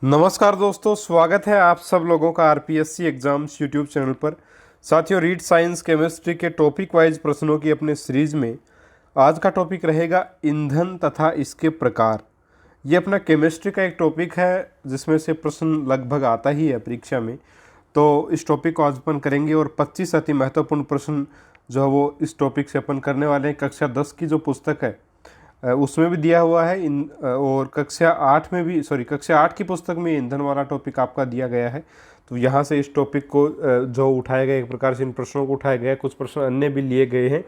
नमस्कार दोस्तों, स्वागत है आप सब लोगों का आरपीएससी एग्जाम्स यूट्यूब चैनल पर। साथियों, रीड साइंस केमिस्ट्री के टॉपिक वाइज प्रश्नों की अपने सीरीज में आज का टॉपिक रहेगा ईंधन तथा इसके प्रकार। ये अपना केमिस्ट्री का एक टॉपिक है जिसमें से प्रश्न लगभग आता ही है परीक्षा में। तो इस टॉपिक को आज अपन करेंगे और 25 अति महत्वपूर्ण प्रश्न जो है वो इस टॉपिक से अपन करने वाले हैं। कक्षा 10 की जो पुस्तक है उसमें भी दिया हुआ है और कक्षा 8 की पुस्तक में ईंधन वाला टॉपिक आपका दिया गया है। तो यहाँ से इस टॉपिक को जो उठाया गया, एक प्रकार से इन प्रश्नों को उठाया गया, कुछ प्रश्न अन्य भी लिए गए हैं।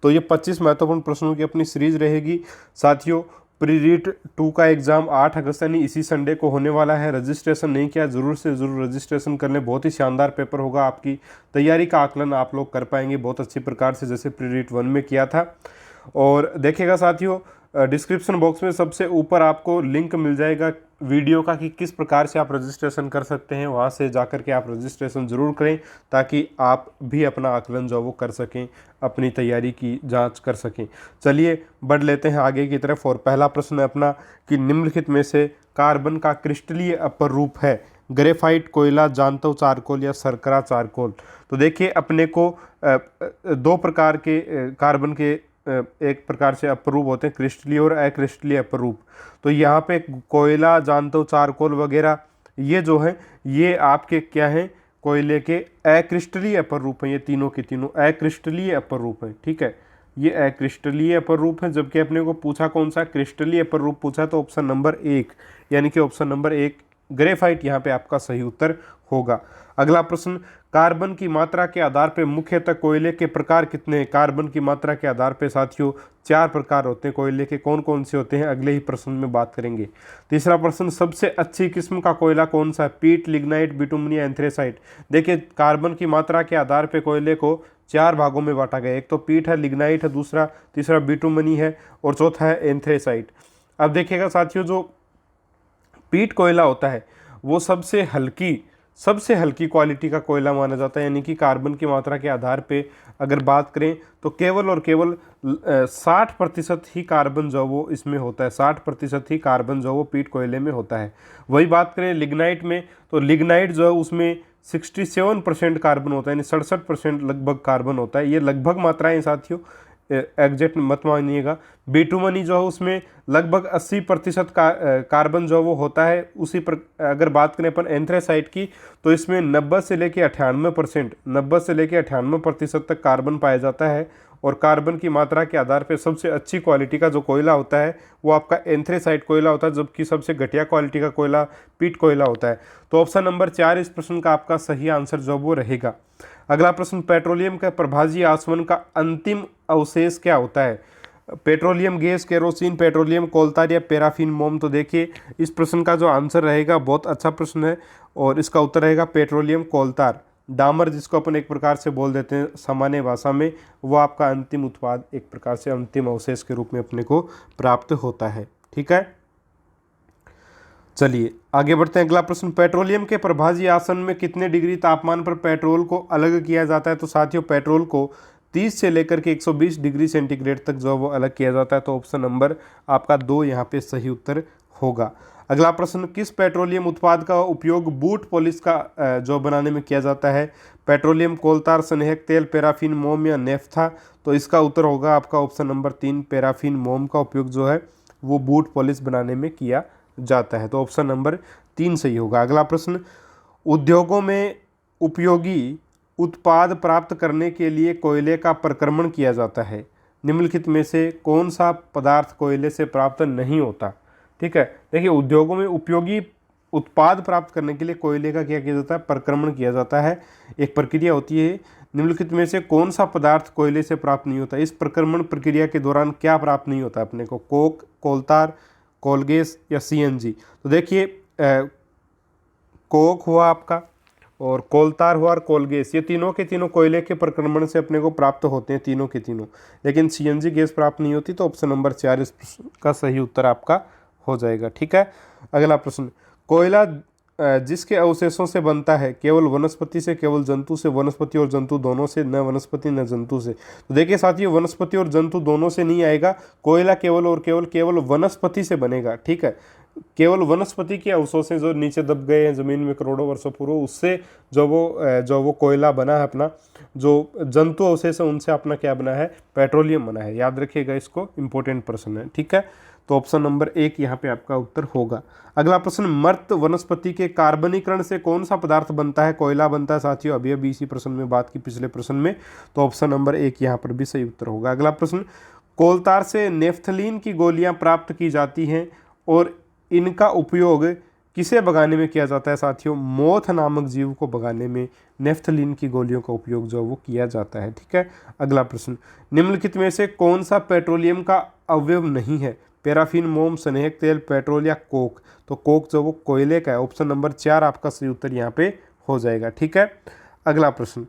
तो ये 25 महत्वपूर्ण प्रश्नों की अपनी सीरीज रहेगी। साथियों, प्री रीट 2 का एग्जाम 8 अगस्त यानी इसी संडे को होने वाला है। रजिस्ट्रेशन नहीं किया, ज़रूर से ज़रूर रजिस्ट्रेशन कर लें। बहुत ही शानदार पेपर होगा, आपकी तैयारी का आकलन आप लोग कर पाएंगे बहुत अच्छी प्रकार से, जैसे प्री रीट 1 में किया था। और देखिएगा साथियों, डिस्क्रिप्शन बॉक्स में सबसे ऊपर आपको लिंक मिल जाएगा वीडियो का कि किस प्रकार से आप रजिस्ट्रेशन कर सकते हैं। वहाँ से जाकर के आप रजिस्ट्रेशन ज़रूर करें ताकि आप भी अपना आकलन जो वो कर सकें, अपनी तैयारी की जांच कर सकें। चलिए बढ़ लेते हैं आगे की तरफ। और पहला प्रश्न है अपना कि निम्नलिखित में से कार्बन का क्रिस्टलीय अपर रूप है? ग्रेफाइट, कोयला, जांतव चारकोल या शर्करा चारकोल। तो देखिए, अपने को दो प्रकार के कार्बन के एक प्रकार से अपरूप होते हैं, क्रिस्टलीय और अक्रिस्टलीय अपरूप। तो यहाँ पे कोयला, जांतव चारकोल वगैरह ये जो है ये आपके क्या हैं, कोयले के अक्रिस्टलीय अपर रूप हैं। ये तीनों के तीनों अक्रिस्टलीय अपर रूप हैं। ठीक है, ये अक्रिस्टलीय अपर रूप है। जबकि अपने को पूछा कौन सा, क्रिस्टलीय अपर रूप पूछा, तो ऑप्शन नंबर 1 यानी कि ऑप्शन नंबर 1 ग्रेफाइट यहाँ पे आपका सही उत्तर होगा। अगला प्रश्न, कार्बन की मात्रा के आधार पर मुख्यतः कोयले के प्रकार कितने हैं? कार्बन की मात्रा के आधार पर साथियों 4 प्रकार होते हैं कोयले के। कौन कौन से होते हैं अगले ही प्रश्न में बात करेंगे। तीसरा प्रश्न, सबसे अच्छी किस्म का कोयला कौन सा है? पीट, लिग्नाइट, बिटुमनी या एंथ्रेसाइट। देखिए, कार्बन की मात्रा के आधार पर कोयले को 4 भागों में बांटा गया। एक तो पीट है, लिग्नाइट है, तीसरा बिटुमनी है और चौथा है एंथ्रेसाइट। अब देखिएगा साथियों, जो पीट कोयला होता है वो सबसे हल्की क्वालिटी का कोयला माना जाता है। यानी कि कार्बन की मात्रा के आधार पे अगर बात करें तो केवल और केवल 60% ही कार्बन जो वो इसमें होता है। 60% ही कार्बन जो वो पीट कोयले में होता है। वही बात करें लिग्नाइट में, तो लिग्नाइट जो है उसमें 67% कार्बन होता है, यानी 67% लगभग कार्बन होता है। ये लगभग मात्राएं साथियों, एग्जैक्ट मत मानिएगा। बिटुमनी जो है उसमें लगभग 80% का कार्बन जो वो होता है। उसी पर अगर बात करें अपन एंथ्रेसाइट की, तो इसमें 90 से लेकर 98% तक कार्बन पाया जाता है। और कार्बन की मात्रा के आधार पर सबसे अच्छी क्वालिटी का जो कोयला होता है वो आपका एंथ्रेसाइट कोयला होता है, जबकि सबसे घटिया क्वालिटी का कोयला पीट कोयला होता है। तो ऑप्शन नंबर 4 इस प्रश्न का आपका सही आंसर जो वो रहेगा। अगला प्रश्न, पेट्रोलियम का प्रभाजी आसवन का अंतिम अवशेष क्या होता है? पेट्रोलियम गैस, केरोसिन, पेट्रोलियम कोलतार या पैराफिन मोम। तो देखिए, इस प्रश्न का जो आंसर रहेगा, बहुत अच्छा प्रश्न है और इसका उत्तर रहेगा पेट्रोलियम कोलतार। डामर जिसको अपन एक प्रकार से बोल देते हैं सामान्य भाषा में, वो आपका अंतिम उत्पाद, एक प्रकार से अंतिम अवशेष के रूप में अपने को प्राप्त होता है। ठीक है, चलिए आगे बढ़ते हैं। अगला प्रश्न, पेट्रोलियम के प्रभाजी आसवन में कितने डिग्री तापमान पर पेट्रोल को अलग किया जाता है? तो साथियों, पेट्रोल को 30 से लेकर के 120 डिग्री सेंटीग्रेड तक जो वो अलग किया जाता है। तो ऑप्शन नंबर आपका 2 यहाँ पे सही उत्तर होगा। अगला प्रश्न, किस पेट्रोलियम उत्पाद का उपयोग बूट पॉलिश का जो बनाने में किया जाता है? पेट्रोलियम कोलतार, स्नेहक तेल, पैराफिन मोम या नेफ्था। तो इसका उत्तर होगा आपका ऑप्शन नंबर 3, पैराफिन मोम का उपयोग जो है वो बूट पॉलिश बनाने में किया जाता है। तो ऑप्शन नंबर 3 सही होगा। अगला प्रश्न, उद्योगों में उपयोगी उत्पाद प्राप्त करने के लिए कोयले का प्रक्रमण किया जाता है। निम्नलिखित में से कौन सा पदार्थ कोयले से प्राप्त नहीं होता? ठीक है, देखिए, उद्योगों में उपयोगी उत्पाद प्राप्त करने के लिए कोयले का क्या किया जाता है? प्रक्रमण किया जाता है। एक प्रक्रिया होती है। निम्नलिखित में से कौन सा पदार्थ कोयले से प्राप्त नहीं होता? इस प्रक्रमण प्रक्रिया के दौरान क्या प्राप्त नहीं होता अपने को? कोक, कोलतार, कोलगेस या सीएनजी। तो देखिए, कोक हुआ आपका और कोलतार हुआ और कोलगेस, ये तीनों के तीनों कोयले के प्रक्रमण से अपने को प्राप्त होते हैं, तीनों के तीनों। लेकिन सीएनजी गैस प्राप्त नहीं होती। तो ऑप्शन नंबर 4 इस प्रश्न का सही उत्तर आपका हो जाएगा। ठीक है, अगला प्रश्न, कोयला जिसके अवशेषों से बनता है, केवल वनस्पति से, केवल जंतु से, वनस्पति और जंतु दोनों से, न वनस्पति न जंतु से। तो देखिए साथियों, वनस्पति और जंतु दोनों से नहीं आएगा, कोयला केवल और केवल वनस्पति से बनेगा। ठीक है, केवल वनस्पति के अवशेष जो नीचे दब गए हैं जमीन में करोड़ों वर्षों पूर्व, उससे जो वो कोयला बना है अपना, जो जंतु अवशेष है उनसे अपना क्या बना है, पेट्रोलियम बना है। याद रखिएगा इसको, इंपॉर्टेंट प्रश्न है, ठीक है। तो ऑप्शन नंबर 1 यहाँ पे आपका उत्तर होगा। अगला प्रश्न, मृत वनस्पति के कार्बनीकरण से कौन सा पदार्थ बनता है, कोयला बनता है साथियों, अभी अभी इसी प्रश्न में बात की पिछले प्रश्न में। तो ऑप्शन नंबर 1 यहाँ पर भी सही उत्तर होगा। अगला प्रश्न, कोलतार से नेफ्थलीन की गोलियां प्राप्त की जाती हैं और इनका उपयोग किसे भगाने में किया जाता है साथियों, मोथ नामक जीव को भगाने में नेफ्थलीन की गोलियों का उपयोग जो वो किया जाता है, ठीक है। अगला प्रश्न, निम्नलिखित में से कौन सा पेट्रोलियम का अवयव नहीं है, पैराफिन, मोम, स्नेहक तेल, पेट्रोल या कोक। तो कोक जो वो कोयले का है। ऑप्शन नंबर 4 आपका सही उत्तर यहाँ पे हो जाएगा, ठीक है। अगला प्रश्न,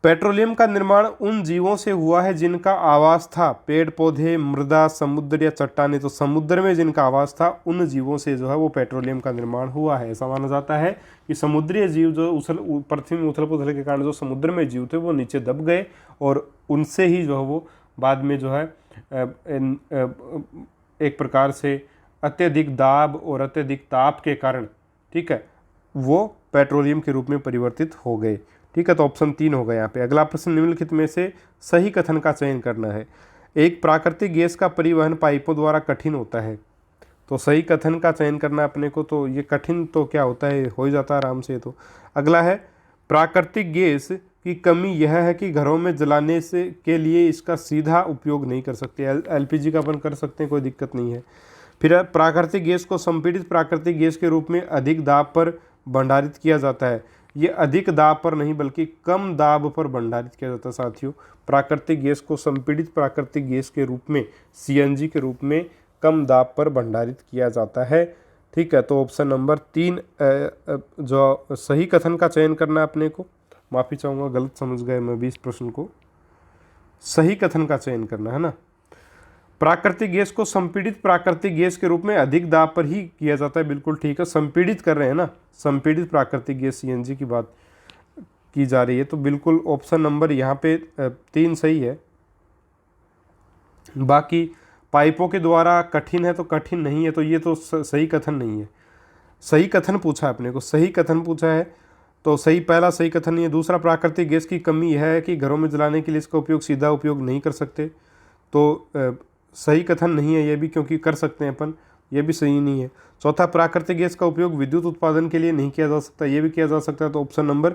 पेट्रोलियम का निर्माण उन जीवों से हुआ है जिनका आवास था, पेड़ पौधे, मृदा, समुद्र या चट्टानें। तो समुद्र में जिनका आवास था उन जीवों से जो है वो पेट्रोलियम का निर्माण हुआ है। ऐसा माना जाता है कि समुद्रीय जीव जो पृथ्वी में उथल पुथल के कारण जो समुद्र में जीव थे वो नीचे दब गए और उनसे ही जो है वो बाद में जो है एक प्रकार से अत्यधिक दाब और अत्यधिक ताप के कारण, ठीक है, वो पेट्रोलियम के रूप में परिवर्तित हो गए, ठीक है। तो ऑप्शन 3 होगा यहाँ पे। अगला प्रश्न, निम्नलिखित में से सही कथन का चयन करना है। एक प्राकृतिक गैस का परिवहन पाइपों द्वारा कठिन होता है। तो सही कथन का चयन करना अपने को। तो ये कठिन तो क्या होता है, हो ही जाता है आराम से। तो अगला है, प्राकृतिक गैस की कमी यह है कि घरों में जलाने से के लिए इसका सीधा उपयोग नहीं कर सकते। एलपीजी का अपन कर सकते हैं, कोई दिक्कत नहीं है। फिर प्राकृतिक गैस को संपीड़ित प्राकृतिक गैस के रूप में अधिक दाब पर भंडारित किया जाता है। ये अधिक दाब पर नहीं बल्कि कम दाब पर भंडारित किया जाता है साथियों। प्राकृतिक गैस को संपीड़ित प्राकृतिक गैस के रूप में, सीएनजी के रूप में कम दाब पर भंडारित किया जाता है, ठीक है। तो ऑप्शन नंबर 3 जो सही कथन का चयन करना है अपने को। माफ़ी चाहूँगा, गलत समझ गए मैं भी इस प्रश्न को। सही कथन का चयन करना है ना। प्राकृतिक गैस को संपीड़ित प्राकृतिक गैस के रूप में अधिक दाब पर ही किया जाता है, बिल्कुल ठीक है। संपीड़ित कर रहे हैं ना, संपीड़ित प्राकृतिक गैस सीएनजी की बात की जा रही है। तो बिल्कुल ऑप्शन नंबर यहाँ पे 3 सही है। बाकी पाइपों के द्वारा कठिन है तो कठिन नहीं है, तो ये तो सही कथन नहीं है। सही कथन पूछा अपने को, सही कथन पूछा है तो सही, पहला सही कथन नहीं है। दूसरा, प्राकृतिक गैस की कमी यह है कि घरों में जलाने के लिए इसका उपयोग सीधा उपयोग नहीं कर सकते। तो सही कथन नहीं है ये भी, क्योंकि कर सकते हैं अपन, ये भी सही नहीं है। चौथा, प्राकृतिक गैस का उपयोग विद्युत उत्पादन के लिए नहीं किया जा सकता, ये भी किया जा सकता है। तो ऑप्शन नंबर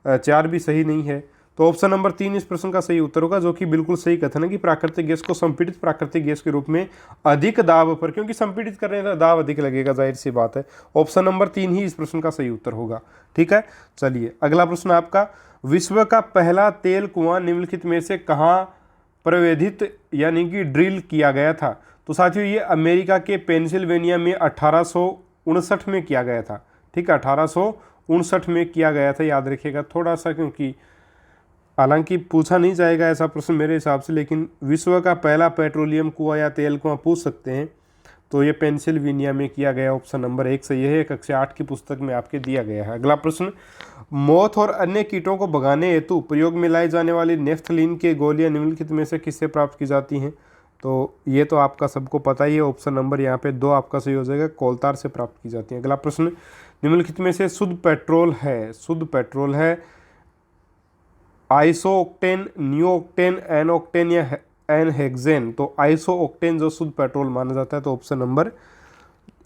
4 भी सही नहीं है। तो ऑप्शन नंबर 3 इस प्रश्न का सही उत्तर होगा, जो कि बिल्कुल सही कथन है कि प्राकृतिक गैस को संपीड़ित प्राकृतिक गैस के रूप में अधिक दाब पर, क्योंकि संपीड़ित कर रहे हैं तो दाब अधिक लगेगा, जाहिर सी बात है। ऑप्शन नंबर 3 ही इस प्रश्न का सही उत्तर होगा, ठीक है। चलिए अगला प्रश्न आपका, विश्व का पहला तेल कुआं निम्नलिखित में से कहाँ प्रवेधित यानी कि ड्रिल किया गया था। तो साथियों ये अमेरिका के पेंसिल्वेनिया में 1859 में किया गया था, ठीक है। 1859 में किया गया था, याद रखिएगा थोड़ा सा, क्योंकि हालांकि पूछा नहीं जाएगा ऐसा प्रश्न मेरे हिसाब से, लेकिन विश्व का पहला पेट्रोलियम कुआं या तेल कुआं पूछ सकते हैं। तो ये पेंसिल्वेनिया में किया गया, ऑप्शन नंबर 1 सही है। कक्षा 8 की पुस्तक में आपके दिया गया है। अगला प्रश्न, मोथ और अन्य कीटों को भगाने हेतु प्रयोग में लाई जाने वाली नेफ्थलीन के गोलियां निम्नलिखित में से किससे प्राप्त की जाती हैं। तो ये तो आपका सबको पता ही है। ऑप्शन नंबर यहाँ पे 2 आपका सही हो जाएगा, कोलतार से प्राप्त की जाती है। अगला प्रश्न, निम्नलिखित में से शुद्ध पेट्रोल है आइसोओक्टेन, न्यूओक्टेन, एनओक्टेन या एनहेक्सेन। तो आइसोओक्टेन जो शुद्ध पेट्रोल माना जाता है। तो ऑप्शन नंबर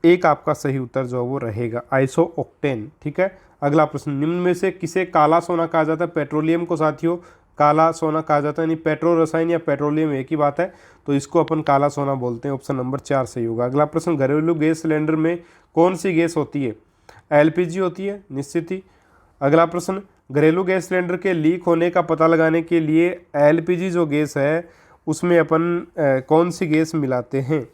1 आपका सही उत्तर जो वो रहेगा, आइसोओक्टेन, ठीक है। अगला प्रश्न, निम्न में से किसे काला सोना कहा जाता है। पेट्रोलियम को साथियों काला सोना कहा जाता है, यानी पेट्रोल रसायन या पेट्रोलियम एक ही बात है, तो इसको अपन काला सोना बोलते हैं। ऑप्शन नंबर 4 सही होगा। अगला प्रश्न, घरेलू गैस सिलेंडर में कौन सी गैस होती है। एलपीजी होती है, निश्चित ही। अगला प्रश्न, घरेलू गैस सिलेंडर के लीक होने का पता लगाने के लिए एलपीजी जो गैस है उसमें अपन कौन सी गैस मिलाते हैं।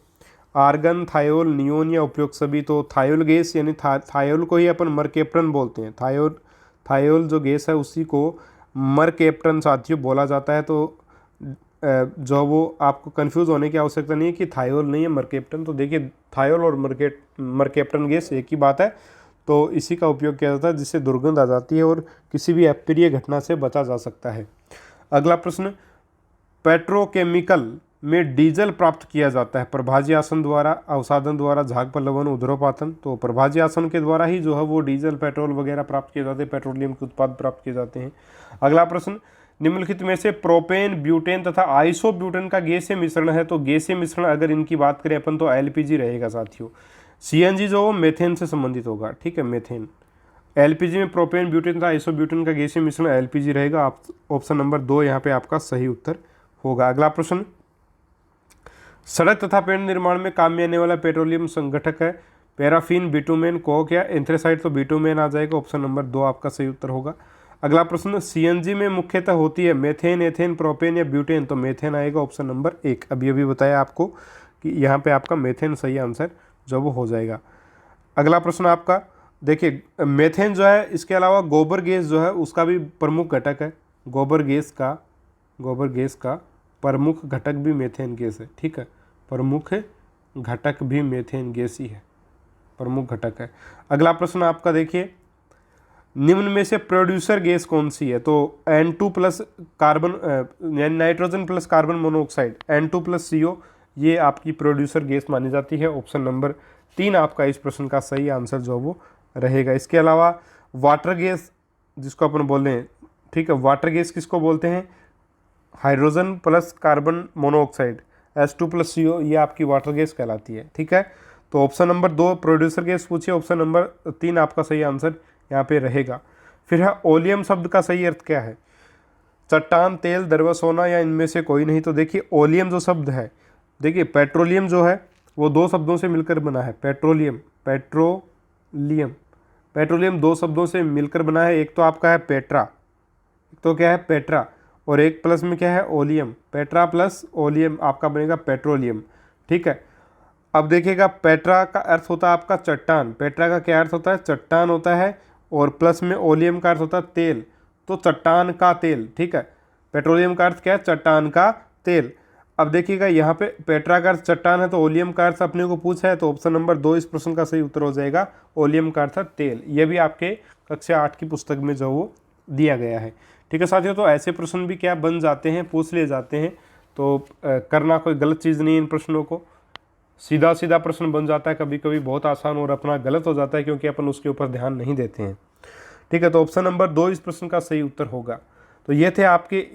आर्गन, थायोल, नियोन या उपयुक्त सभी। तो थायोल गैस यानी थायोल को ही अपन मरकेप्टन बोलते हैं। थायोल जो गैस है उसी को मरकेप्टन साथियों बोला जाता है। तो जो वो आपको कंफ्यूज होने की आवश्यकता नहीं है कि थायोल नहीं है मरकेप्टन। तो देखिए थायोल और मरकेप्टन गैस एक ही बात है। तो इसी का उपयोग किया जाता है जिससे दुर्गंध आ जाती है और किसी भी अप्रिय घटना से बचा जा सकता है। अगला प्रश्न, पेट्रोकेमिकल में डीजल प्राप्त किया जाता है? प्रभाजी आसन द्वारा, अवसादन द्वारा, झाग पल्लवन, उद्रपातन। तो प्रभाजी आसन के द्वारा ही जो है वो डीजल, पेट्रोल वगैरह प्राप्त किए जाते हैं, पेट्रोलियम के उत्पाद प्राप्त किए जाते हैं। अगला प्रश्न, निम्नलिखित में से प्रोपेन, ब्यूटेन तथा आइसोब्यूटेन का गैसीय मिश्रण है? तो गैसीय मिश्रण अगर इनकी बात करें अपन तो एलपीजी रहेगा साथियों। सीएनजी जो मेथेन से संबंधित होगा, ठीक है, मेथेन। एलपीजी में प्रोपेन, ब्यूटेन तथा आइसोब्यूटेन का गैसीय मिश्रण एलपीजी रहेगा। आप ऑप्शन नंबर 2 यहाँ पे आपका सही उत्तर होगा। अगला प्रश्न, सड़क तथा पेड़ निर्माण में काम में आने वाला पेट्रोलियम संघटक है? पैराफिन, बिटुमेन, कोक या एंथ्रेसाइट। तो बिटुमेन आ जाएगा, ऑप्शन नंबर 2 आपका सही उत्तर होगा। अगला प्रश्न, सीएनजी में मुख्यतः होती है मेथेन, एथेन, प्रोपेन या ब्यूटेन। तो मेथेन आएगा, ऑप्शन नंबर 1। अभी अभी बताया आपको कि यहाँ पे आपका मेथेन सही आंसर जो वो हो जाएगा। अगला प्रश्न आपका देखिए, मेथेन जो है, इसके अलावा गोबर गैस जो है उसका भी प्रमुख घटक है। गोबर गैस का प्रमुख घटक भी मेथेन गैस है, ठीक है, प्रमुख घटक भी मेथेन गैस ही है, प्रमुख घटक है। अगला प्रश्न आपका देखिए, निम्न में से प्रोड्यूसर गैस कौन सी है? तो N2 प्लस कार्बन यानी nitrogen plus carbon monoxide, N2 plus CO, ये आपकी प्रोड्यूसर गैस मानी जाती है। ऑप्शन नंबर 3 आपका इस प्रश्न का सही आंसर जो वो रहेगा। इसके अलावा वाटर गैस जिसको अपन बोल रहे हैं, ठीक है, वाटर गैस किसको बोलते हैं? Hydrogen plus carbon monoxide, H2 plus CO, ये आपकी वाटर गैस कहलाती है, ठीक है। तो ऑप्शन नंबर 2 प्रोड्यूसर गैस पूछिए, ऑप्शन नंबर 3 आपका सही आंसर यहाँ पे रहेगा। फिर है ओलियम शब्द का सही अर्थ क्या है? चट्टान, तेल, द्रव, सोना या इनमें से कोई नहीं। तो देखिए ओलियम जो शब्द है, देखिए पेट्रोलियम जो है वो 2 शब्दों से मिलकर बना है। पेट्रोलियम 2 शब्दों से मिलकर बना है। एक तो आपका है पेट्रा, तो क्या है पेट्रा, और एक प्लस में क्या है ओलियम। पेट्रा प्लस ओलियम आपका बनेगा पेट्रोलियम, ठीक है। अब देखिएगा, पेट्रा का अर्थ होता है आपका चट्टान। पेट्रा का क्या अर्थ होता है? चट्टान होता है, और प्लस में ओलियम का अर्थ होता है तेल, तो चट्टान का तेल, ठीक है। पेट्रोलियम का अर्थ क्या है? चट्टान का तेल। अब देखिएगा यहाँ पे पेट्रा का अर्थ चट्टान है, तो ओलियम का अर्थ अपने को पूछा है, तो ऑप्शन नंबर 2 इस प्रश्न का सही उत्तर हो जाएगा। ओलियम का अर्थ तेल, ये भी आपके कक्षा 8 की पुस्तक में जो वो दिया गया है, ठीक है साथियों। तो ऐसे प्रश्न भी क्या बन जाते हैं, पूछ लिए जाते हैं, तो करना कोई गलत चीज़ नहीं है। इन प्रश्नों को सीधा सीधा प्रश्न बन जाता है, कभी कभी बहुत आसान और अपना गलत हो जाता है क्योंकि अपन उसके ऊपर ध्यान नहीं देते हैं, ठीक है। तो ऑप्शन नंबर 2 इस प्रश्न का सही उत्तर होगा। तो ये थे आपके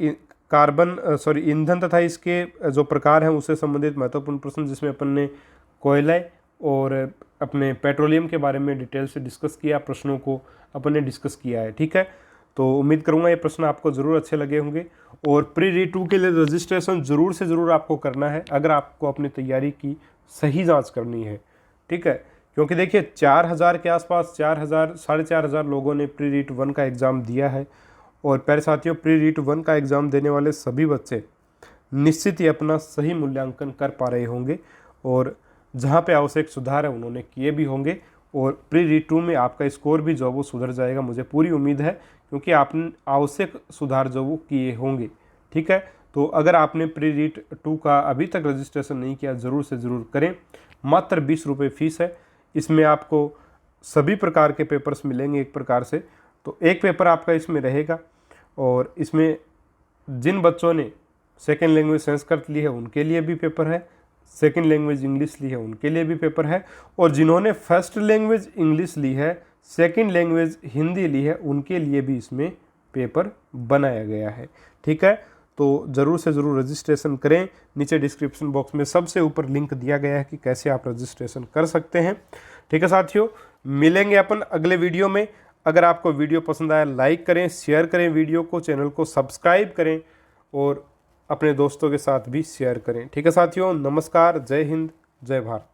ईंधन तथा इसके जो प्रकार हैं उससे संबंधित महत्वपूर्ण प्रश्न, जिसमें अपन ने कोयले और अपने पेट्रोलियम के बारे में डिटेल से डिस्कस किया, प्रश्नों को अपन ने डिस्कस किया है, ठीक है। तो उम्मीद करूंगा ये प्रश्न आपको ज़रूर अच्छे लगे होंगे, और प्री री 2 के लिए रजिस्ट्रेशन ज़रूर से ज़रूर आपको करना है अगर आपको अपनी तैयारी की सही जांच करनी है, ठीक है। क्योंकि देखिए 4000 के आसपास 4,000 लोगों ने प्री रीट 1 का एग्ज़ाम दिया है, और प्यारे साथियों प्री रीट 1 का एग्ज़ाम देने वाले सभी बच्चे निश्चित ही अपना सही मूल्यांकन कर पा रहे होंगे, और जहाँ पे आवश्यक सुधार है उन्होंने किए भी होंगे, और प्री रीट 2 में आपका स्कोर भी जो वो सुधर जाएगा, मुझे पूरी उम्मीद है, क्योंकि आपने आवश्यक सुधार जो वो किए होंगे, ठीक है। तो अगर आपने प्री रीट 2 का अभी तक रजिस्ट्रेशन नहीं किया, ज़रूर से ज़रूर करें। मात्र 20 रुपये फीस है, इसमें आपको सभी प्रकार के पेपर्स मिलेंगे एक प्रकार से। तो एक पेपर आपका इसमें रहेगा, और इसमें जिन बच्चों ने सेकेंड लैंग्वेज संस्कृत ली है उनके लिए भी पेपर है, सेकेंड लैंग्वेज इंग्लिश ली है उनके लिए भी पेपर है, और जिन्होंने फर्स्ट लैंग्वेज इंग्लिश ली है, सेकेंड लैंग्वेज हिंदी ली है, उनके लिए भी इसमें पेपर बनाया गया है, ठीक है। तो ज़रूर से ज़रूर रजिस्ट्रेशन करें। नीचे डिस्क्रिप्शन बॉक्स में सबसे ऊपर लिंक दिया गया है कि कैसे आप रजिस्ट्रेशन कर सकते हैं, ठीक है साथियों। मिलेंगे अपन अगले वीडियो में। अगर आपको वीडियो पसंद आया लाइक करें, शेयर करें वीडियो को, चैनल को सब्सक्राइब करें, और अपने दोस्तों के साथ भी शेयर करें, ठीक है साथियों। नमस्कार, जय हिंद, जय भारत।